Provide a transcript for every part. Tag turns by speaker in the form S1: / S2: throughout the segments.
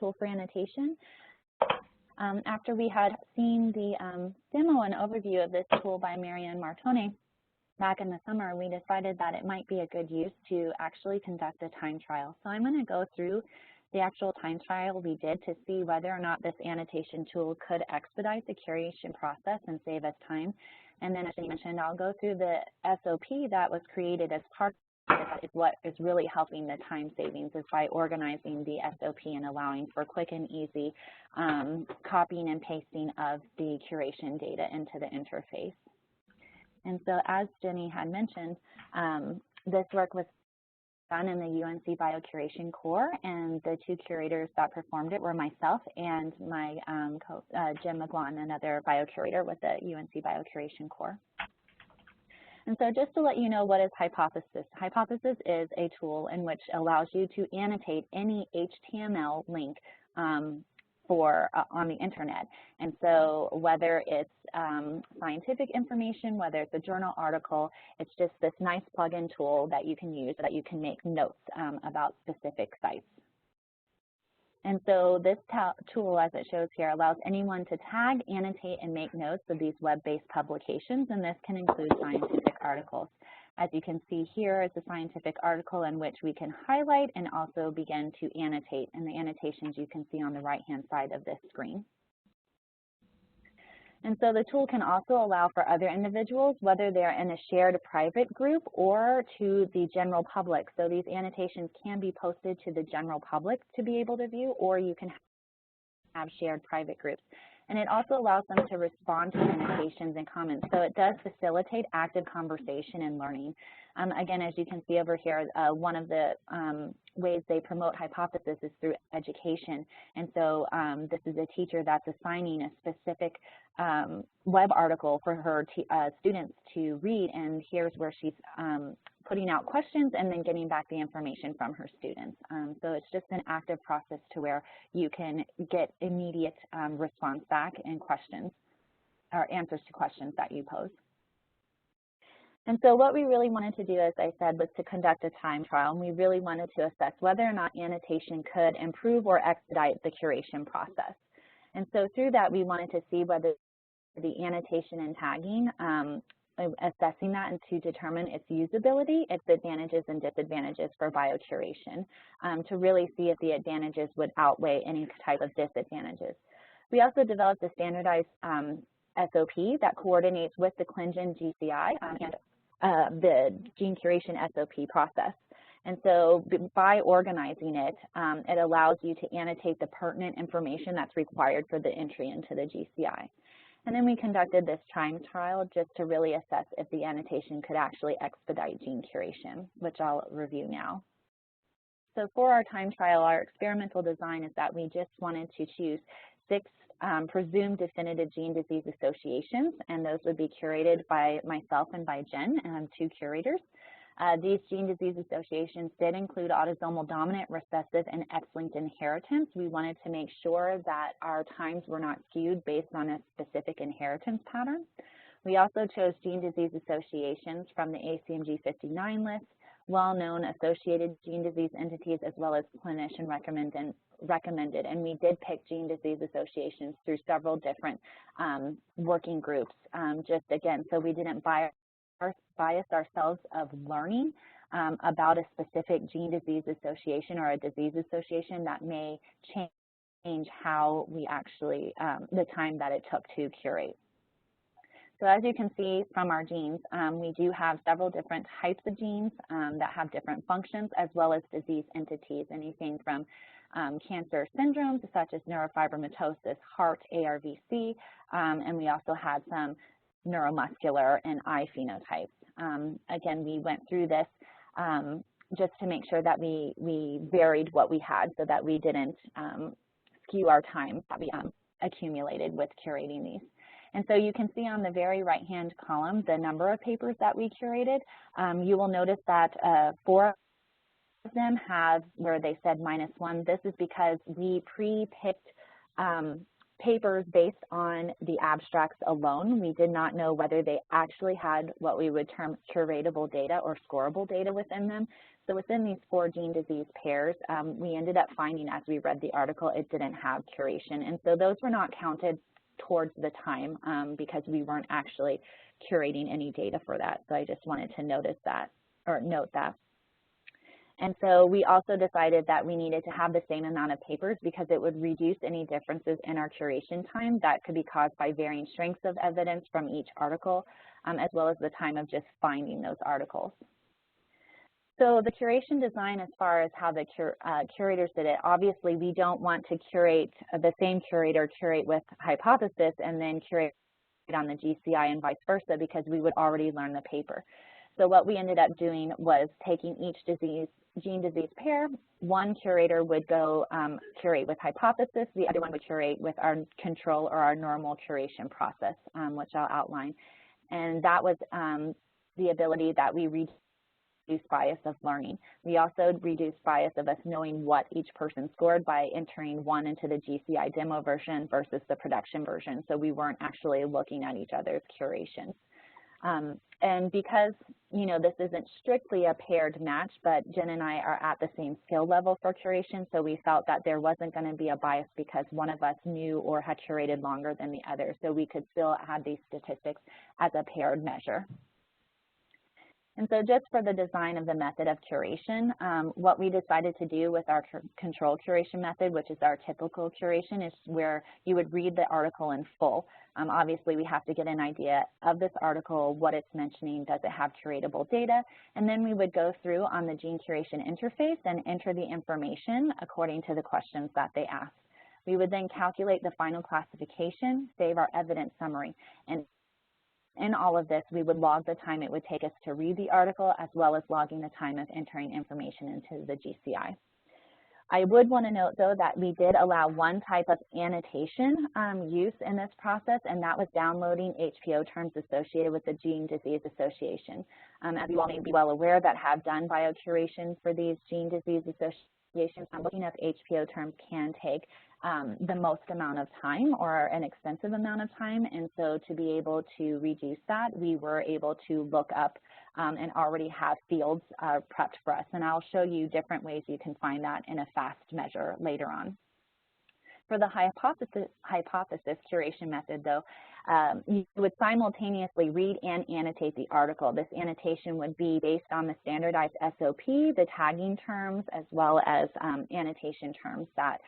S1: tool for annotation. After we had seen the demo and overview of this tool by Marianne Martone back in the summer, we decided that it might be a good use to actually conduct a time trial. So I'm going to go through the actual time trial we did to see whether or not this annotation tool could expedite the curation process and save us time. And then, as I mentioned, I'll go through the SOP that was created as part of it. What is really helping the time savings is by organizing the SOP and allowing for quick and easy copying and pasting of the curation data into the interface. And so, as Jenny had mentioned, this work was done in the UNC Biocuration core, and the two curators that performed it were myself and my Jim McGuan, another biocurator with the UNC Biocuration core. And so just to let you know, what is Hypothesis? Hypothesis is a tool in which allows you to annotate any HTML link on the internet. And so whether it's scientific information, whether it's a journal article, it's just this nice plug-in tool that you can use so that you can make notes about specific sites. And so this tool, as it shows here, allows anyone to tag, annotate, and make notes of these web-based publications, and this can include scientific articles. As you can see here is a scientific article in which we can highlight and also begin to annotate, and the annotations you can see on the right-hand side of this screen. And so the tool can also allow for other individuals, whether they're in a shared private group or to the general public. So these annotations can be posted to the general public to be able to view, or you can have shared private groups. And it also allows them to respond to annotations and comments. So it does facilitate active conversation and learning. Again, as you can see over here, one of the ways they promote Hypothesis is through education. And so this is a teacher that's assigning a specific web article for her students to read, and here's where she's putting out questions and then getting back the information from her students. So it's just an active process to where you can get immediate response back and questions or answers to questions that you pose. And so what we really wanted to do, as I said, was to conduct a time trial, and we really wanted to assess whether or not annotation could improve or expedite the curation process. And so through that, we wanted to see whether the annotation and tagging, assessing that and to determine its usability, its advantages and disadvantages for biocuration, to really see if the advantages would outweigh any type of disadvantages. We also developed a standardized SOP that coordinates with the ClinGen GCI and the gene curation SOP process. And so by organizing it, it allows you to annotate the pertinent information that's required for the entry into the GCI. And then we conducted this time trial just to really assess if the annotation could actually expedite gene curation, which I'll review now. So for our time trial, our experimental design is that we just wanted to choose 6 presumed definitive gene disease associations, and those would be curated by myself and by Jen, 2 curators. These gene disease associations did include autosomal dominant, recessive, and X-linked inheritance. We wanted to make sure that our times were not skewed based on a specific inheritance pattern. We also chose gene disease associations from the ACMG 59 list, well-known associated gene disease entities, as well as clinician recommended, and we did pick gene disease associations through several different working groups, just again, so we didn't bias ourselves of learning about a specific gene disease association or a disease association that may change how we actually, the time that it took to curate. So as you can see from our genes, we do have several different types of genes that have different functions, as well as disease entities, anything from cancer syndromes such as neurofibromatosis, heart, ARVC, and we also had some neuromuscular and eye phenotypes. Again, we went through this just to make sure that we varied what we had so that we didn't skew our time that we accumulated with curating these. And so you can see on the very right-hand column the number of papers that we curated. You will notice that 4 of them have where they said -1. This is because we pre-picked papers based on the abstracts alone. We did not know whether they actually had what we would term curatable data or scorable data within them. So within these 4 gene disease pairs, we ended up finding as we read the article, it didn't have curation. And so those were not counted towards the time because we weren't actually curating any data for that. So I just wanted to note that. And so we also decided that we needed to have the same amount of papers because it would reduce any differences in our curation time that could be caused by varying strengths of evidence from each article, as well as the time of just finding those articles. So the curation design, as far as how the curators did it, obviously we don't want to curate, the same curator curate with Hypothesis and then curate on the GCI and vice versa because we would already learn the paper. So what we ended up doing was taking each gene disease pair. One curator would go curate with Hypothesis, the other one would curate with our control or our normal curation process, which I'll outline. And that was the ability that we reduce bias of learning. We also reduced bias of us knowing what each person scored by entering one into the GCI demo version versus the production version, so we weren't actually looking at each other's curations. And because, you know, this isn't strictly a paired match, but Jen and I are at the same skill level for curation, so we felt that there wasn't going to be a bias because one of us knew or had curated longer than the other, so we could still add these statistics as a paired measure. And so just for the design of the method of curation, what we decided to do with our control curation method, which is our typical curation, is where you would read the article in full. Obviously, we have to get an idea of this article, what it's mentioning, does it have curatable data, and then we would go through on the gene curation interface and enter the information according to the questions that they asked. We would then calculate the final classification, save our evidence summary, and in all of this, we would log the time it would take us to read the article as well as logging the time of entering information into the GCI. I would want to note, though, that we did allow one type of annotation use in this process, and that was downloading HPO terms associated with the Gene Disease Association. As you all may be well aware that have done biocuration for these Gene Disease Associations, looking up HPO terms can take the most amount of time or an extensive amount of time, and so to be able to reduce that, we were able to look up and already have fields prepped for us, and I'll show you different ways you can find that in a fast measure later on. For the hypothesis curation method, though, you would simultaneously read and annotate the article. This annotation would be based on the standardized SOP, the tagging terms, as well as annotation terms that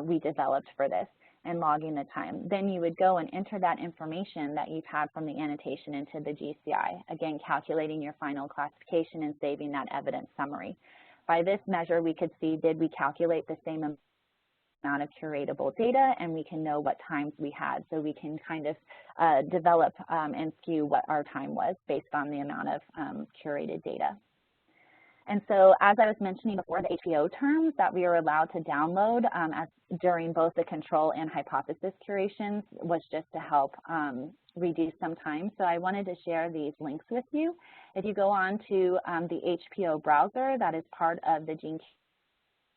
S1: we developed for this, and logging the time. Then you would go and enter that information that you've had from the annotation into the GCI, again, calculating your final classification and saving that evidence summary. By this measure, we could see, did we calculate the same amount of curatable data, and we can know what times we had, so we can kind of develop and skew what our time was based on the amount of curated data. And so, as I was mentioning before, the HPO terms that we are allowed to download during both the control and hypothesis curations was just to help reduce some time. So I wanted to share these links with you. If you go on to the HPO browser that is part of the Gene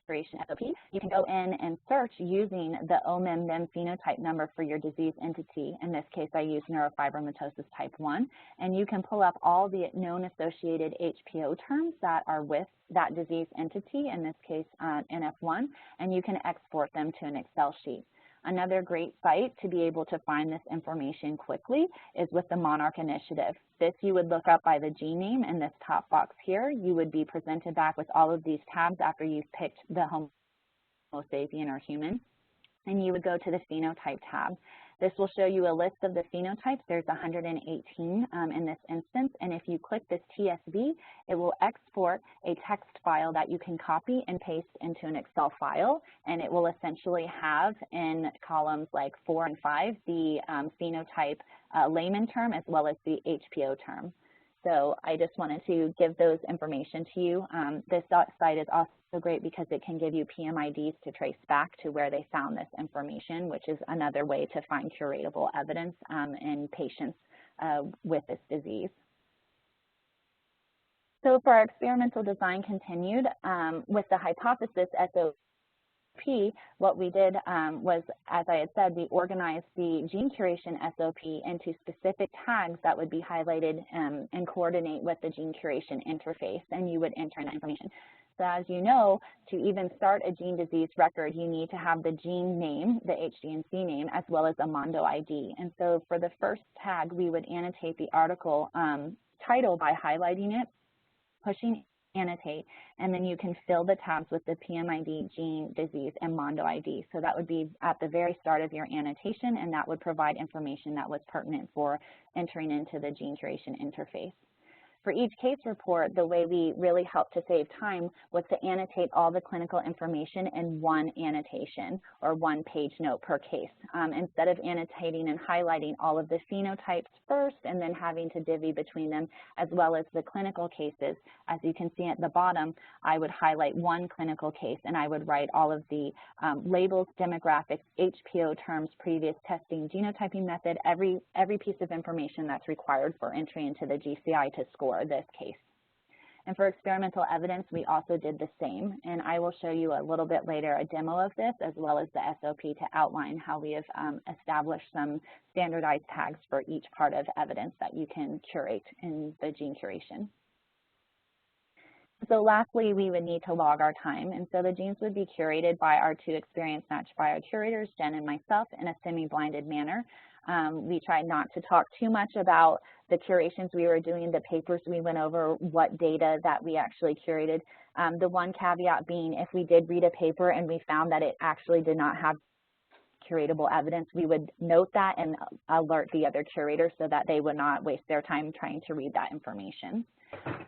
S1: Curation SOP, you can go in and search using the OMIM-NIM phenotype number for your disease entity. In this case, I use neurofibromatosis type 1, and you can pull up all the known associated HPO terms that are with that disease entity, in this case NF1, and you can export them to an Excel sheet. Another great site to be able to find this information quickly is with the Monarch Initiative. This you would look up by the gene name in this top box here. You would be presented back with all of these tabs after you've picked the Homo sapien or human, and you would go to the phenotype tab. This will show you a list of the phenotypes. There's 118 in this instance, and if you click this TSV, it will export a text file that you can copy and paste into an Excel file, and it will essentially have in columns like 4 and 5 the phenotype layman term as well as the HPO term. So I just wanted to give those information to you. This site is also great because it can give you PMIDs to trace back to where they found this information, which is another way to find curatable evidence in patients with this disease. So for our experimental design continued with the hypothesis SOP, SOP, what we did was, as I had said, we organized the gene curation SOP into specific tags that would be highlighted and coordinate with the gene curation interface, and you would enter in that information. So as you know, to even start a gene disease record, you need to have the gene name, the HGNC name, as well as a Mondo ID. And so for the first tag, we would annotate the article title by highlighting it, pushing annotate, and then you can fill the tabs with the PMID, gene, disease, and Mondo ID. So that would be at the very start of your annotation, and that would provide information that was pertinent for entering into the gene curation interface. For each case report, the way we really helped to save time was to annotate all the clinical information in one annotation or one page note per case. Instead of annotating and highlighting all of the phenotypes first and then having to divvy between them, as well as the clinical cases, as you can see at the bottom, I would highlight one clinical case and I would write all of the labels, demographics, HPO terms, previous testing, genotyping method, every piece of information that's required for entry into the GCI to score this case. And for experimental evidence, we also did the same, and I will show you a little bit later a demo of this, as well as the SOP to outline how we have established some standardized tags for each part of evidence that you can curate in the gene curation. So lastly, we would need to log our time, and so the genes would be curated by our two experienced match biocurators, Jen and myself, in a semi-blinded manner. We tried not to talk too much about the curations we were doing, the papers we went over, what data that we actually curated. The one caveat being, if we did read a paper and we found that it actually did not have curatable evidence, we would note that and alert the other curator so that they would not waste their time trying to read that information.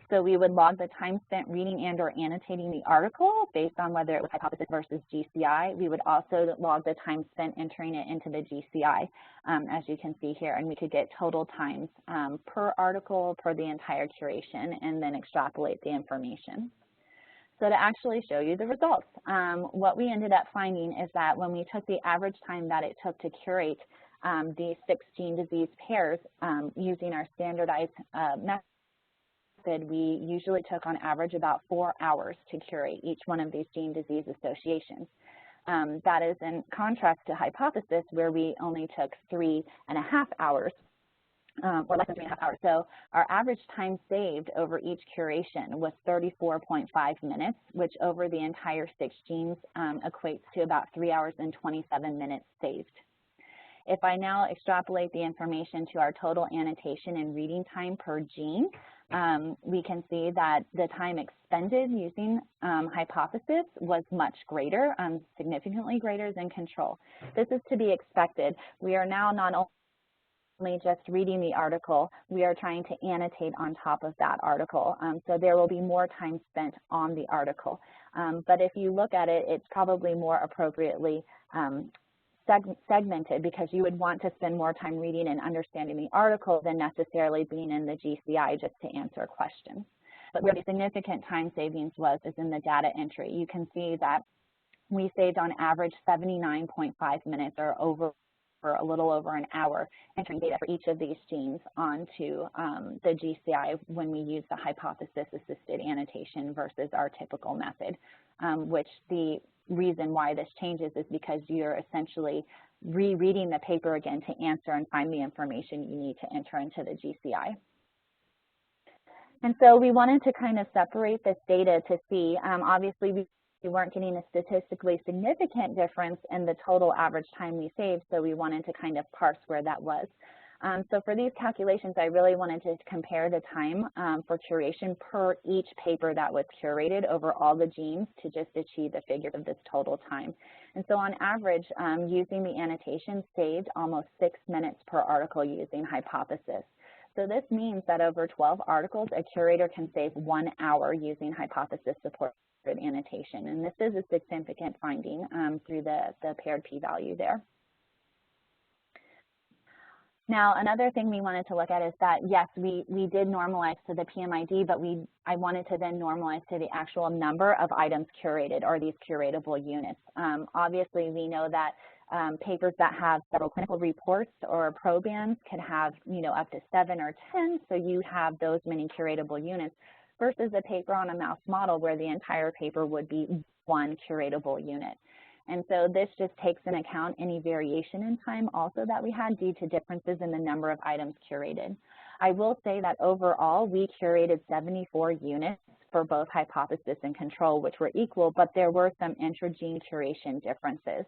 S1: So we would log the time spent reading and or annotating the article based on whether it was hypothesis versus GCI. We would also log the time spent entering it into the GCI, as you can see here, and we could get total times per article per the entire curation and then extrapolate the information. So to actually show you the results, what we ended up finding is that when we took the average time that it took to curate these 6 gene disease pairs using our standardized method, we usually took on average about 4 hours to curate each one of these gene disease associations. That is in contrast to hypothesis, where we only took 3.5 hours, or less than 3.5 hours. So our average time saved over each curation was 34.5 minutes, which over the entire 6 genes equates to about 3 hours and 27 minutes saved. If I now extrapolate the information to our total annotation and reading time per gene, we can see that the time expended using hypothesis was much greater, significantly greater than control. This is to be expected. We are now not only just reading the article, we are trying to annotate on top of that article. So there will be more time spent on the article. But if you look at it, it's probably more appropriately segmented, because you would want to spend more time reading and understanding the article than necessarily being in the GCI just to answer questions. But where the significant time savings is in the data entry. You can see that we saved on average 79.5 minutes, or a little over an hour, entering data for each of these genes onto the GCI when we use the hypothesis-assisted annotation versus our typical method, which the reason why this changes is because you're essentially rereading the paper again to answer and find the information you need to enter into the GCI. And so we wanted to kind of separate this data to see, obviously we weren't getting a statistically significant difference in the total average time we saved, so we wanted to kind of parse where that was. So for these calculations, I really wanted to compare the time for curation per each paper that was curated over all the genes to just achieve the figure of this total time. And so on average, using the annotation saved almost 6 minutes per article using hypothesis. So this means that over 12 articles, a curator can save 1 hour using hypothesis-supported annotation. And this is a significant finding through the paired p-value there. Now, another thing we wanted to look at is that, yes, we did normalize to the PMID, but I wanted to then normalize to the actual number of items curated, or these curatable units. Obviously, we know that papers that have several clinical reports or probands can have, up to 7 or 10, so you have those many curatable units, versus a paper on a mouse model where the entire paper would be 1 curatable unit. And so this just takes into account any variation in time also that we had due to differences in the number of items curated. I will say that overall, we curated 74 units for both hypothesis and control, which were equal, but there were some intragene curation differences.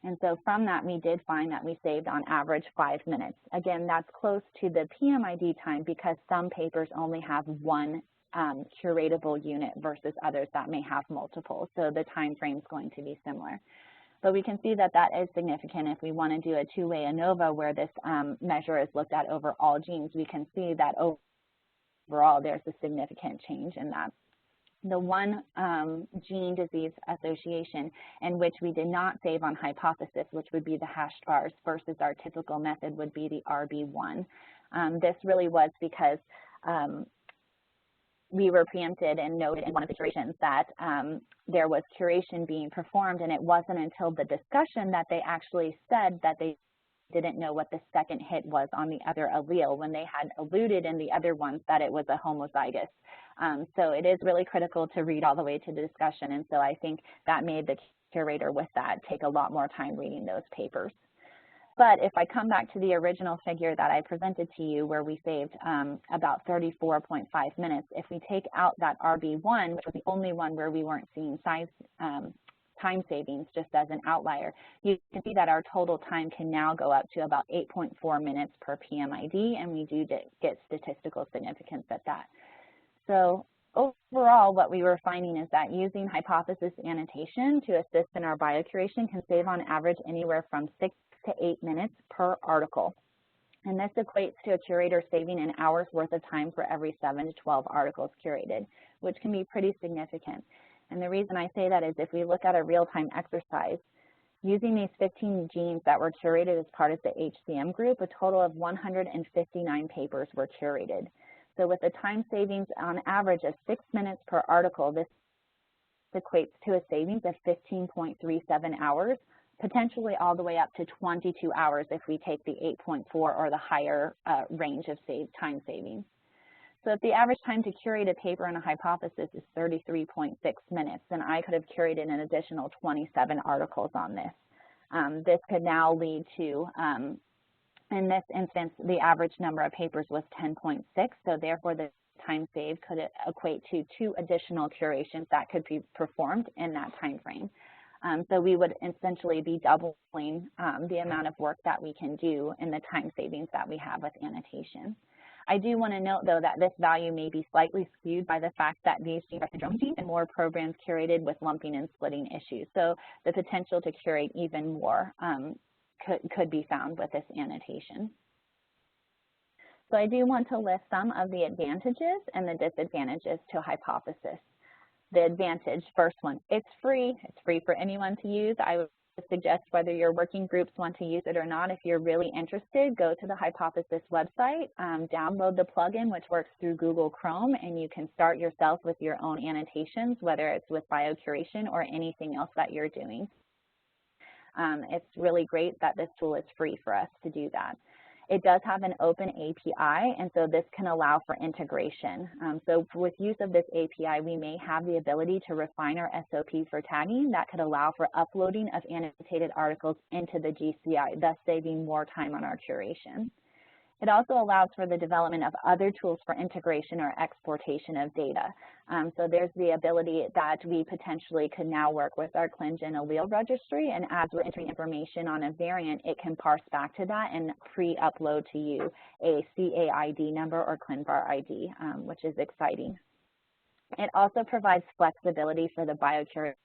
S1: And so from that, we did find that we saved on average 5 minutes. Again, that's close to the PMID time because some papers only have one curatable unit versus others that may have multiple. So the time frame is going to be similar. But we can see that that is significant. If we want to do a two-way ANOVA where this measure is looked at over all genes, we can see that overall there's a significant change in that. The one gene disease association in which we did not save on hypothesis, which would be the hashed bars versus our typical method would be the RB1. This really was because we were preempted and noted in one of the curations that there was curation being performed, and it wasn't until the discussion that they actually said that they didn't know what the second hit was on the other allele when they had alluded in the other ones that it was a homozygous. So it is really critical to read all the way to the discussion, and so I think that made the curator with that take a lot more time reading those papers. But if I come back to the original figure that I presented to you where we saved about 34.5 minutes, if we take out that RB1, which was the only one where we weren't seeing time savings just as an outlier, you can see that our total time can now go up to about 8.4 minutes per PMID, and we do get statistical significance at that. So overall, what we were finding is that using hypothesis annotation to assist in our biocuration can save on average anywhere from 6 to 8 minutes per article. And this equates to a curator saving an hour's worth of time for every 7 to 12 articles curated, which can be pretty significant. And the reason I say that is if we look at a real-time exercise, using these 15 genes that were curated as part of the HCM group, a total of 159 papers were curated. So with a time savings on average of 6 minutes per article, this equates to a savings of 15.37 hours, potentially all the way up to 22 hours if we take the 8.4 or the higher range of time savings. So if the average time to curate a paper in a hypothesis is 33.6 minutes, then I could have curated an additional 27 articles on this. This could now lead to, in this instance, the average number of papers was 10.6, so therefore the time saved could equate to 2 additional curations that could be performed in that time frame. So we would essentially be doubling the amount of work that we can do in the time savings that we have with annotation. I do want to note, though, that this value may be slightly skewed by the fact that these genes are syndrome genes and more programs curated with lumping and splitting issues. So the potential to curate even more could be found with this annotation. So I do want to list some of the advantages and the disadvantages to hypothesis. The advantage, first one, it's free for anyone to use. I would suggest whether your working groups want to use it or not, if you're really interested, go to the Hypothesis website, download the plugin which works through Google Chrome, and you can start yourself with your own annotations, whether it's with Biocuration or anything else that you're doing. It's really great that this tool is free for us to do that. It does have an open API, and so this can allow for integration. So with use of this API, we may have the ability to refine our SOP for tagging that could allow for uploading of annotated articles into the GCI, thus saving more time on our curation. It also allows for the development of other tools for integration or exportation of data. So there's the ability that we potentially could now work with our ClinGen allele registry, and as we're entering information on a variant, it can parse back to that and pre-upload to you a CAID number or ClinVar ID, which is exciting. It also provides flexibility for the biocurators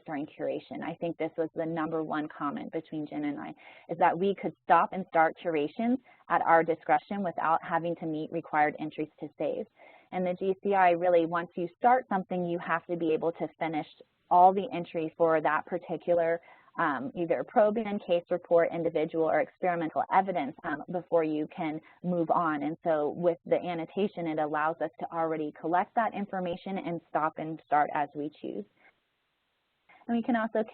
S1: during curation. I think this was the #1 comment between Jen and I, is that we could stop and start curations at our discretion without having to meet required entries to save. And the GCI really, once you start something, you have to be able to finish all the entries for that particular either probe-in, case report, individual, or experimental evidence before you can move on. And so with the annotation, it allows us to already collect that information and stop and start as we choose. And we can also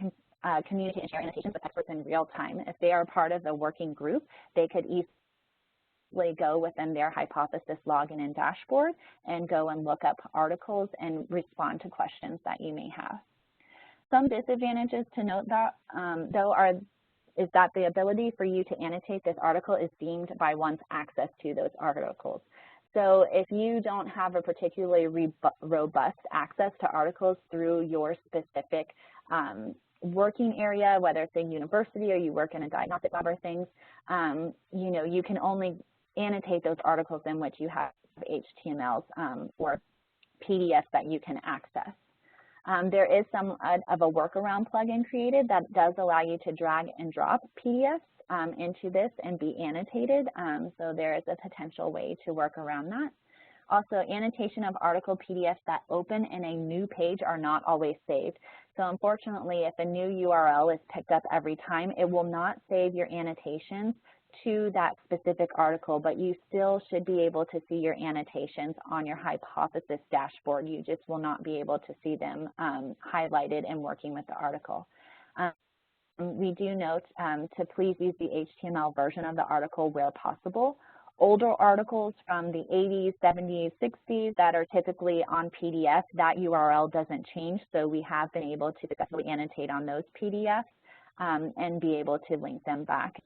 S1: communicate and share annotations with experts in real time. If they are part of a working group, they could easily go within their hypothesis login and dashboard and go and look up articles and respond to questions that you may have. Some disadvantages to note that, though, is that the ability for you to annotate this article is deemed by one's access to those articles. So if you don't have a particularly robust access to articles through your specific working area, whether it's a university or you work in a diagnostic lab or things, you know, you can only annotate those articles in which you have HTMLs or PDFs that you can access. There is some of a workaround plugin created that does allow you to drag and drop PDFs into this and be annotated. So there is a potential way to work around that. Also, annotation of article PDFs that open in a new page are not always saved. So unfortunately, if a new URL is picked up every time, it will not save your annotations to that specific article, but you still should be able to see your annotations on your Hypothesis dashboard. You just will not be able to see them highlighted and working with the article. We do note to please use the HTML version of the article where possible. Older articles from the 80s, 70s, 60s that are typically on PDF, that URL doesn't change, so we have been able to successfully annotate on those PDFs and be able to link them back.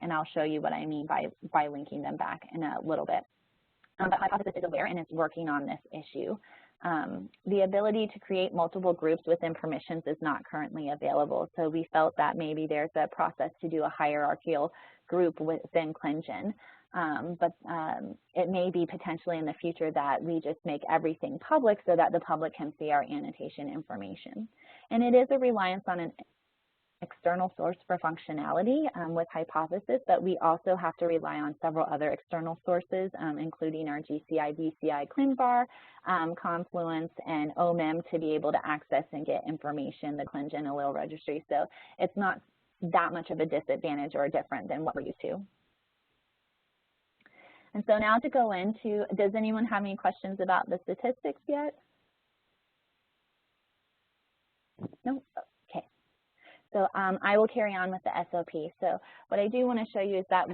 S1: And I'll show you what I mean by linking them back in a little bit. But Hypothesis is aware and is working on this issue. The ability to create multiple groups within permissions is not currently available, so we felt that maybe there's a process to do a hierarchical group within ClinGen. But it may be potentially in the future that we just make everything public so that the public can see our annotation information. And it is a reliance on an external source for functionality with Hypothesis, but we also have to rely on several other external sources, including our GCI, BCI, ClinVar, Confluence, and OMIM to be able to access and get information, the ClinGen allele registry. So it's not that much of a disadvantage or different than what we're used to. And so now to go into, does anyone have any questions about the statistics yet? No? Okay. So I will carry on with the SOP. So what I do want to show you is that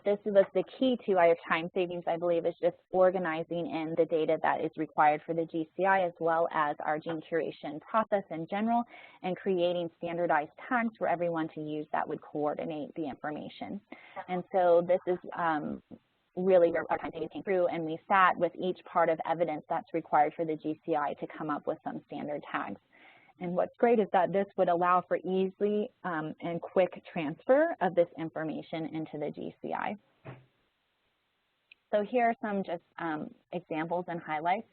S1: this was the key to our time savings, I believe, is just organizing in the data that is required for the GCI as well as our gene curation process in general, and creating standardized tags for everyone to use that would coordinate the information. And so this is really where our time savings came through, and we sat with each part of evidence that's required for the GCI to come up with some standard tags. And what's great is that this would allow for easy and quick transfer of this information into the GCI. So here are some just examples and highlights,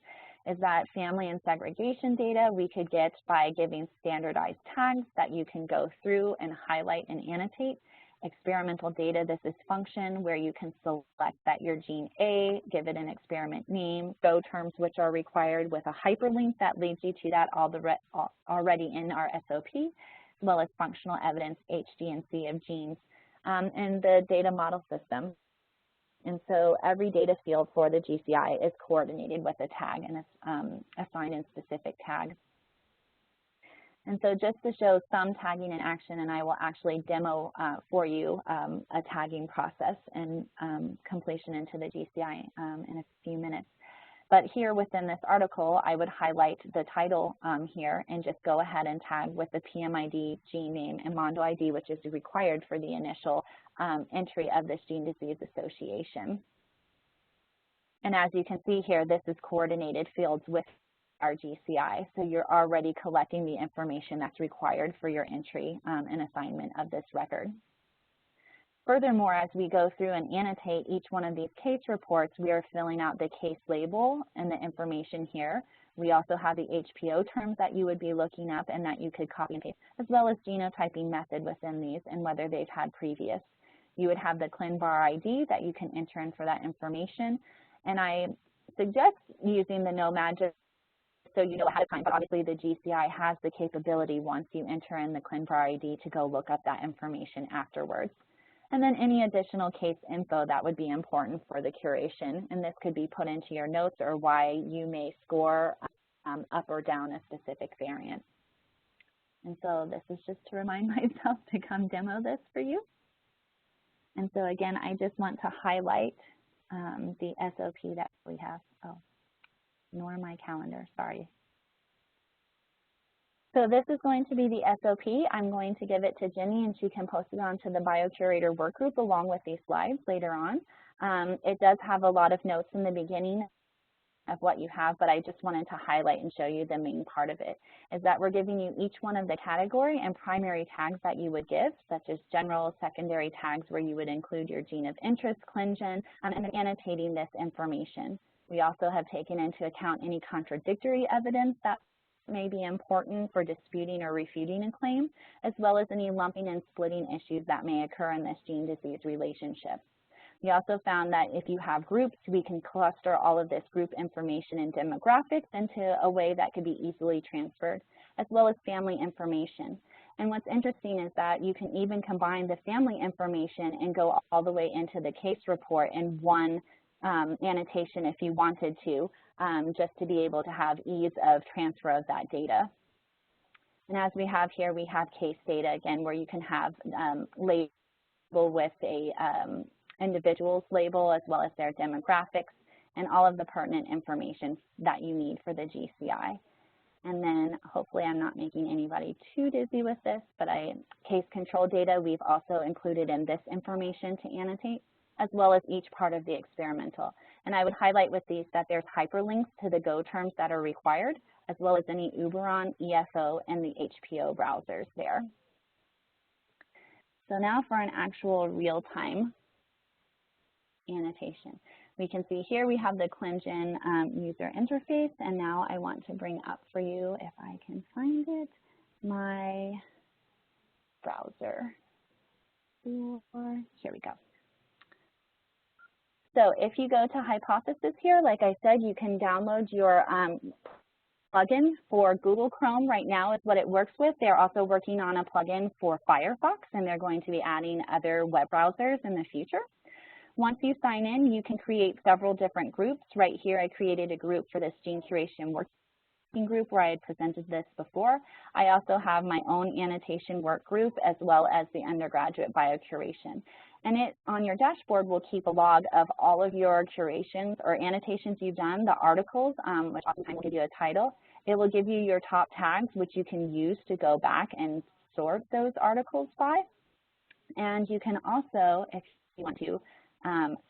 S1: is that family and segregation data we could get by giving standardized tags that you can go through and highlight and annotate. Experimental data, this is function where you can select that your gene A, give it an experiment name, go terms which are required with a hyperlink that leads you to that already in our SOP, as well as functional evidence, H, D, and C of genes, and the data model system. And so every data field for the GCI is coordinated with a tag and is assigned in specific tags. And so just to show some tagging in action, and I will actually demo for you a tagging process and completion into the GCI in a few minutes. But here within this article, I would highlight the title here and just go ahead and tag with the PMID, gene name, and Mondo ID, which is required for the initial entry of this gene disease association. And as you can see here, this is coordinated fields with our GCI, so you're already collecting the information that's required for your entry and assignment of this record. Furthermore, as we go through and annotate each one of these case reports, we are filling out the case label and the information here. We also have the HPO terms that you would be looking up and that you could copy and paste, as well as genotyping method within these and whether they've had previous. You would have the ClinVar ID that you can enter in for that information. And I suggest using the Nomad just so you know ahead of time, but obviously the GCI has the capability once you enter in the ClinVar ID to go look up that information afterwards. And then any additional case info that would be important for the curation, and this could be put into your notes or why you may score up or down a specific variant. And so this is just to remind myself to come demo this for you. And so again, I just want to highlight the SOP that we have. Oh, ignore my calendar, sorry. So this is going to be the SOP. I'm going to give it to Jenny, and she can post it onto the Biocurator workgroup along with these slides later on. It does have a lot of notes in the beginning of what you have, but I just wanted to highlight and show you the main part of it, is that we're giving you each one of the category and primary tags that you would give, such as general, secondary tags where you would include your gene of interest, ClinGen, and annotating this information. We also have taken into account any contradictory evidence that may be important for disputing or refuting a claim, as well as any lumping and splitting issues that may occur in this gene-disease relationship. We also found that if you have groups, we can cluster all of this group information and demographics into a way that could be easily transferred, as well as family information. And what's interesting is that you can even combine the family information and go all the way into the case report in one annotation if you wanted to, just to be able to have ease of transfer of that data. And as we have here, we have case data, again, where you can have label with a individual's label as well as their demographics and all of the pertinent information that you need for the GCI. And then hopefully I'm not making anybody too dizzy with this, but case control data we've also included in this information to annotate, as well as each part of the experimental. And I would highlight with these that there's hyperlinks to the Go terms that are required, as well as any Uberon, EFO, and the HPO browsers there. So now for an actual real-time annotation. We can see here we have the ClinGen user interface, and now I want to bring up for you, if I can find it, my browser. Here we go. So if you go to Hypothesis here, like I said, you can download your plugin for Google Chrome right now is what it works with. They're also working on a plugin for Firefox, and they're going to be adding other web browsers in the future. Once you sign in, you can create several different groups. Right here, I created a group for this gene curation working group where I had presented this before. I also have my own annotation work group as well as the undergraduate biocuration. And it, on your dashboard, will keep a log of all of your curations or annotations you've done, the articles, which oftentimes will give you a title. It will give you your top tags, which you can use to go back and sort those articles by. And you can also, if you want to,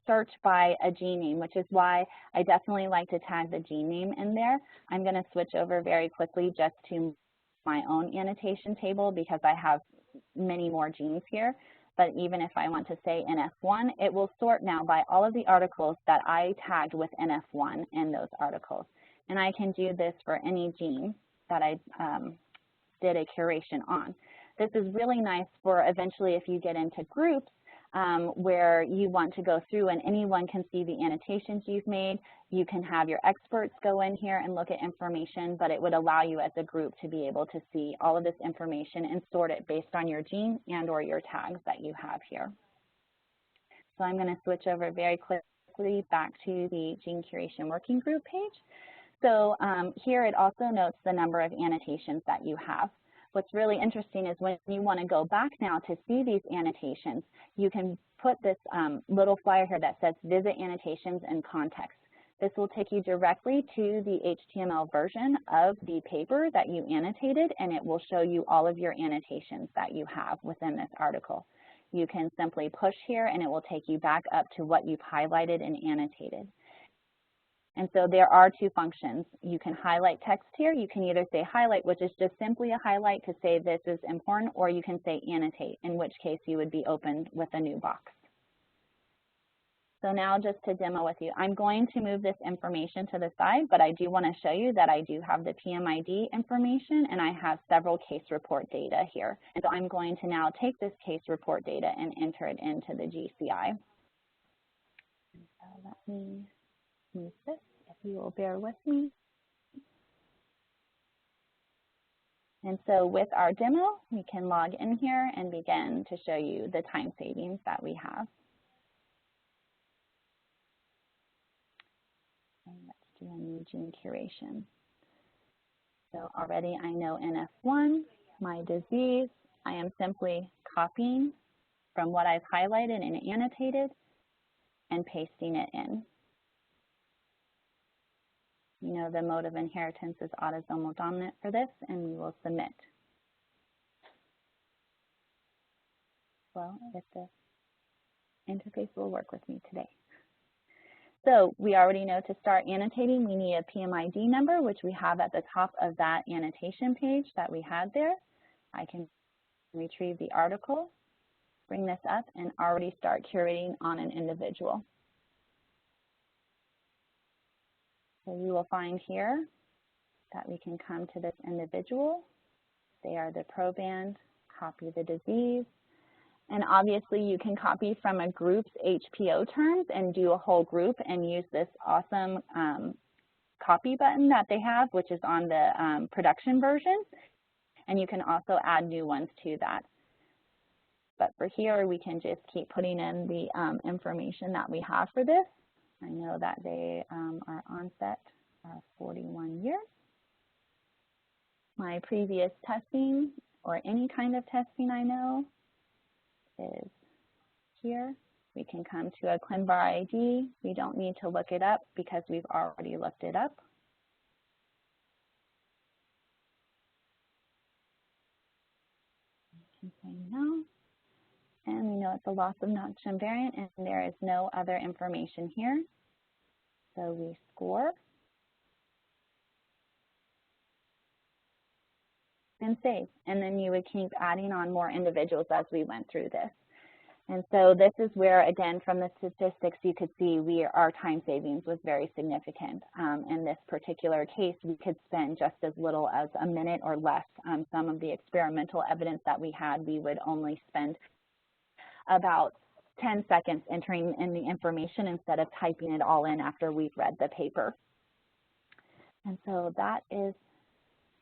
S1: search by a gene name, which is why I definitely like to tag the gene name in there. I'm going to switch over very quickly just to my own annotation table because I have many more genes here. But even if I want to say NF1, it will sort now by all of the articles that I tagged with NF1 in those articles. And I can do this for any gene that I did a curation on. This is really nice for eventually if you get into groups where you want to go through and anyone can see the annotations you've made. You can have your experts go in here and look at information, but it would allow you as a group to be able to see all of this information and sort it based on your gene and or your tags that you have here. So I'm going to switch over very quickly back to the Gene Curation Working Group page. So here it also notes the number of annotations that you have. What's really interesting is when you want to go back now to see these annotations, you can put this little flyer here that says Visit Annotations and Context. This will take you directly to the HTML version of the paper that you annotated, and it will show you all of your annotations that you have within this article. You can simply push here, and it will take you back up to what you've highlighted and annotated. And so there are two functions. You can highlight text here. You can either say highlight, which is just simply a highlight to say this is important, or you can say annotate, in which case you would be opened with a new box. So now just to demo with you, I'm going to move this information to the side, but I do want to show you that I do have the PMID information and I have several case report data here. And so I'm going to now take this case report data and enter it into the GCI. So let me move this, if you will bear with me. And so with our demo, we can log in here and begin to show you the time savings that we have. And let's do a new gene curation. So already I know NF1, my disease. I am simply copying from what I've highlighted and annotated and pasting it in. You know the mode of inheritance is autosomal dominant for this, and we will submit. Well, if the interface will work with me today. So we already know to start annotating, we need a PMID number, which we have at the top of that annotation page that we had there. I can retrieve the article, bring this up, and already start curating on an individual. So you will find here that we can come to this individual. They are the proband, copy the disease. And obviously you can copy from a group's HPO terms and do a whole group and use this awesome copy button that they have, which is on the production version. And you can also add new ones to that. But for here, we can just keep putting in the information that we have for this. I know that they are onset 41 years. My previous testing or any kind of testing I know is here. We can come to a ClinVar ID. We don't need to look it up because we've already looked it up. We can say no. And we know it's a loss of function variant, and there is no other information here. So we score and save. And then you would keep adding on more individuals as we went through this. And so this is where, again, from the statistics, you could see our time savings was very significant. In this particular case, we could spend just as little as a minute or less. Some of the experimental evidence that we had, we would only spend about 10 seconds entering in the information instead of typing it all in after we've read the paper. And so that is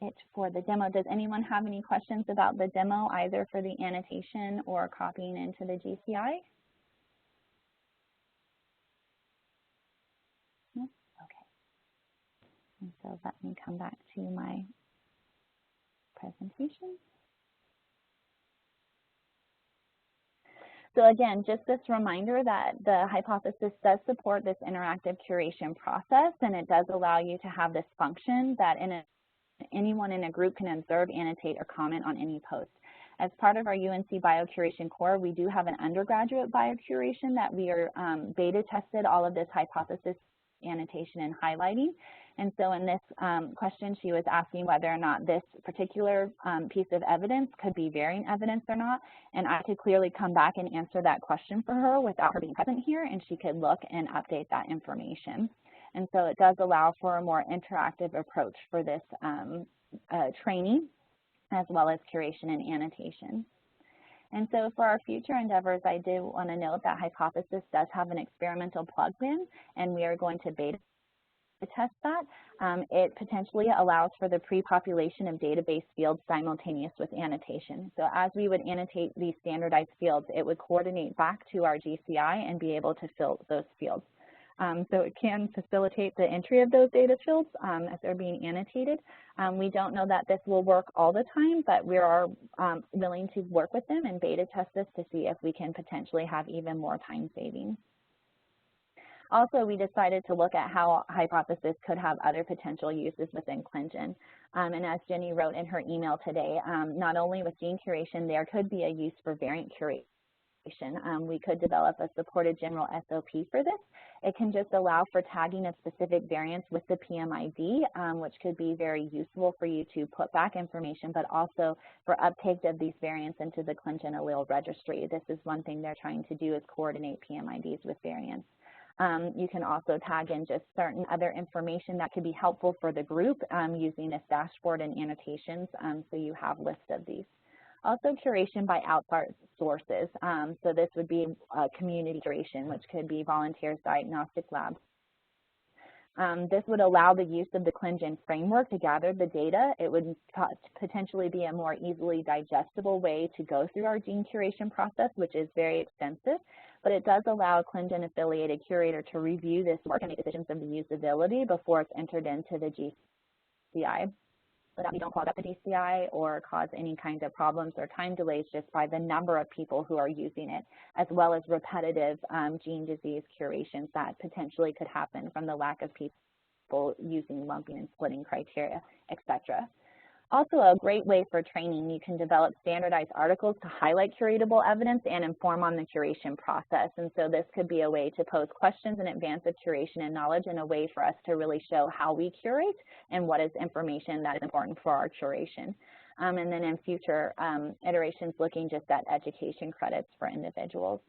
S1: it for the demo. Does anyone have any questions about the demo, either for the annotation or copying into the GCI? No? Okay. And so let me come back to my presentation. So again, just this reminder that the hypothesis does support this interactive curation process, and it does allow you to have this function that anyone in a group can observe, annotate, or comment on any post. As part of our UNC Biocuration core, we do have an undergraduate biocuration that we are beta tested all of this hypothesis annotation and highlighting. And so in this question, she was asking whether or not this particular piece of evidence could be variant evidence or not. And I could clearly come back and answer that question for her without her being present here, and she could look and update that information. And so it does allow for a more interactive approach for this training, as well as curation and annotation. And so for our future endeavors, I do want to note that Hypothesis does have an experimental plugin, and we are going to beta test that. It potentially allows for the pre-population of database fields simultaneous with annotation. So as we would annotate these standardized fields, it would coordinate back to our GCI and be able to fill those fields. So it can facilitate the entry of those data fields as they're being annotated. We don't know that this will work all the time, but we are willing to work with them and beta test this to see if we can potentially have even more time savings. Also, we decided to look at how Hypothesis could have other potential uses within ClinGen. And as Jenny wrote in her email today, not only with gene curation, there could be a use for variant curation. We could develop a supported general SOP for this. It can just allow for tagging of specific variants with the PMID, which could be very useful for you to put back information, but also for uptake of these variants into the ClinGen allele registry. This is one thing they're trying to do, is coordinate PMIDs with variants. You can also tag in just certain other information that could be helpful for the group using this dashboard and annotations, so you have lists of these. Also, curation by outside sources. So this would be community curation, which could be volunteers, diagnostic labs. This would allow the use of the ClinGen framework to gather the data. It would potentially be a more easily digestible way to go through our gene curation process, which is very extensive, but it does allow a ClinGen affiliated curator to review this work and make decisions of the usability before it's entered into the GCI, so that we don't clog up the GCI or cause any kind of problems or time delays just by the number of people who are using it, as well as repetitive gene disease curations that potentially could happen from the lack of people successful using lumping and splitting criteria, etc. Also, a great way for training, you can develop standardized articles to highlight curatable evidence and inform on the curation process. And so this could be a way to pose questions in advance of curation and knowledge, and a way for us to really show how we curate and what is information that is important for our curation. And then in future iterations, looking just at education credits for individuals.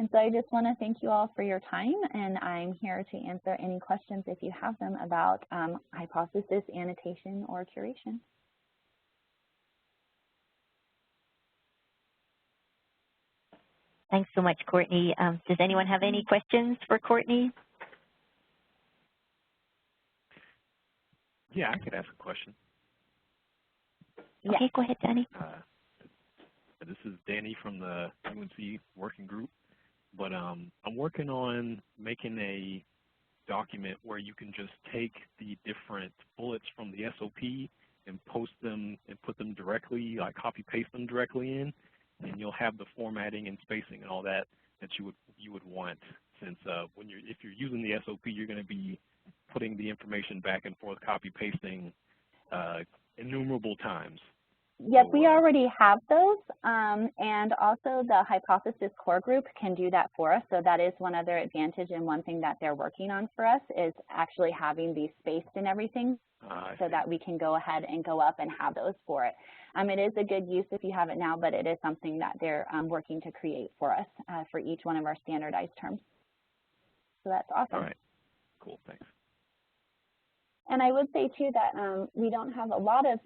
S1: And so I just want to thank you all for your time, and I'm here to answer any questions if you have them about hypothesis, annotation, or curation.
S2: Thanks so much, Courtney. Does anyone have any questions for Courtney?
S3: Yeah, I could ask a question.
S2: Okay, go ahead, Danny.
S3: This is Danny from the UNC working group. But I'm working on making a document where you can just take the different bullets from the SOP and post them and put them directly, like copy paste them directly in, and you'll have the formatting and spacing and all that you would want. Since if you're using the SOP, you're going to be putting the information back and forth, copy pasting innumerable times.
S1: Yes, we already have those, and also the Hypothesis Core Group can do that for us. So that is one other advantage, and one thing that they're working on for us is actually having these spaced and everything so that we can go ahead and go up and have those for it. It is a good use if you have it now, but it is something that they're working to create for us for each one of our standardized terms. So that's awesome.
S3: All right, cool, thanks.
S1: And I would say, too, that we don't have a lot of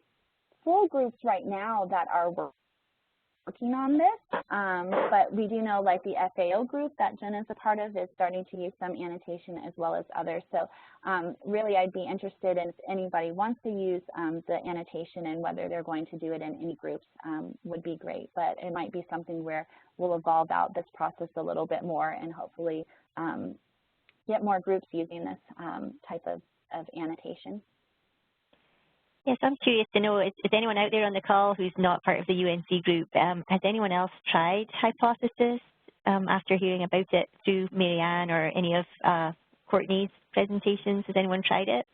S1: full groups right now that are working on this, but we do know, like the FAO group that Jen is a part of is starting to use some annotation as well as others. So really I'd be interested in if anybody wants to use the annotation, and whether they're going to do it in any groups would be great. But it might be something where we'll evolve out this process a little bit more, and hopefully get more groups using this type of annotation.
S2: Yes, I'm curious to know, is anyone out there on the call who's not part of the UNC group, has anyone else tried Hypothesis after hearing about it through Marianne or any of Courtney's presentations? Has anyone tried it?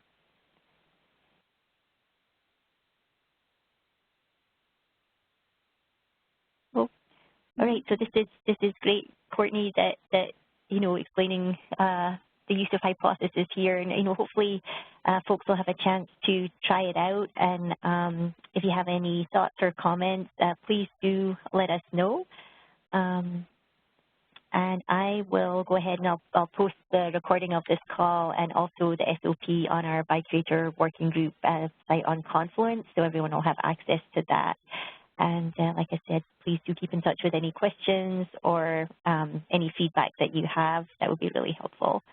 S2: Oh, all right, so this is great, Courtney, that you know, explaining the use of Hypothesis here, and you know, hopefully folks will have a chance to try it out. And if you have any thoughts or comments, please do let us know. And I will go ahead and I'll post the recording of this call and also the SOP on our Biocurator working group site on Confluence, so everyone will have access to that. And like I said, please do keep in touch with any questions or any feedback that you have. That would be really helpful.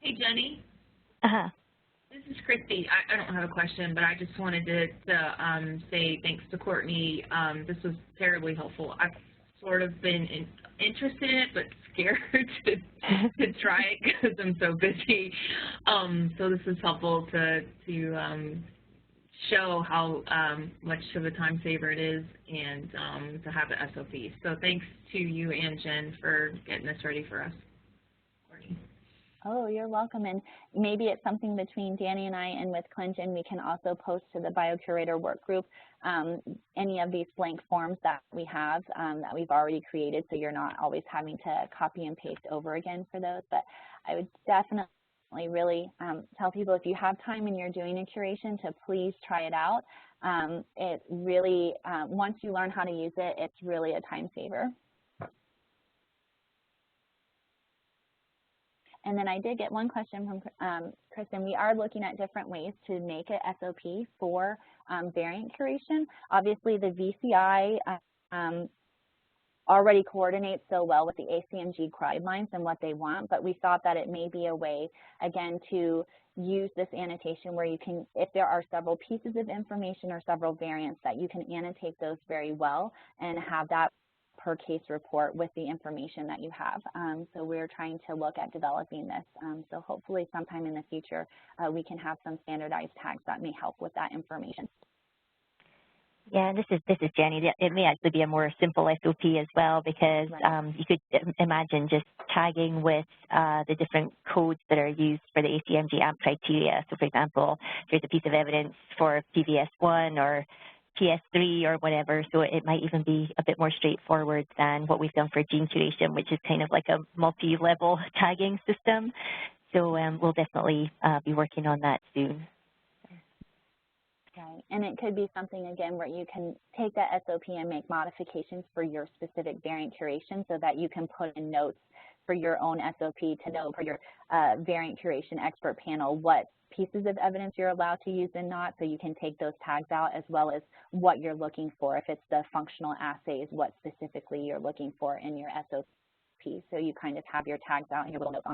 S4: Hey, Jenny.
S2: Uh-huh.
S4: This is Christy. I don't have a question, but I just wanted to say thanks to Courtney. This was terribly helpful. I've sort of been interested in it, but scared to try it because I'm so busy. So this is helpful to show how much of a time saver it is, and to have the SOP. So thanks to you and Jen for getting this ready for us. Courtney.
S1: Oh, you're welcome. And maybe it's something between Danny and I, and with ClinGen, we can also post to the Biocurator work group any of these blank forms that we have that we've already created, so you're not always having to copy and paste over again for those. But I would definitely really tell people, if you have time and you're doing a curation, to please try it out. It really, once you learn how to use it, it's really a time saver. And then I did get one question from Kristen. We are looking at different ways to make an SOP for variant curation. Obviously, the VCI already coordinates so well with the ACMG guidelines and what they want, but we thought that it may be a way, again, to use this annotation where you can, if there are several pieces of information or several variants, that you can annotate those very well and have that per case report with the information that you have. So we're trying to look at developing this. So hopefully sometime in the future we can have some standardized tags that may help with that information.
S2: Yeah, this is Jenny. It may actually be a more simple SOP as well, because you could imagine just tagging with the different codes that are used for the ACMG AMP criteria. So, for example, there's a piece of evidence for PVS1 or PS3 or whatever, so it might even be a bit more straightforward than what we've done for gene curation, which is kind of like a multi-level tagging system. So we'll definitely be working on that soon.
S1: Right, and it could be something, again, where you can take that SOP and make modifications for your specific variant curation so that you can put in notes for your own SOP to know for your variant curation expert panel what pieces of evidence you're allowed to use and not, so you can take those tags out, as well as what you're looking for. If it's the functional assays, what specifically you're looking for in your SOP. So you kind of have your tags out and your little notes on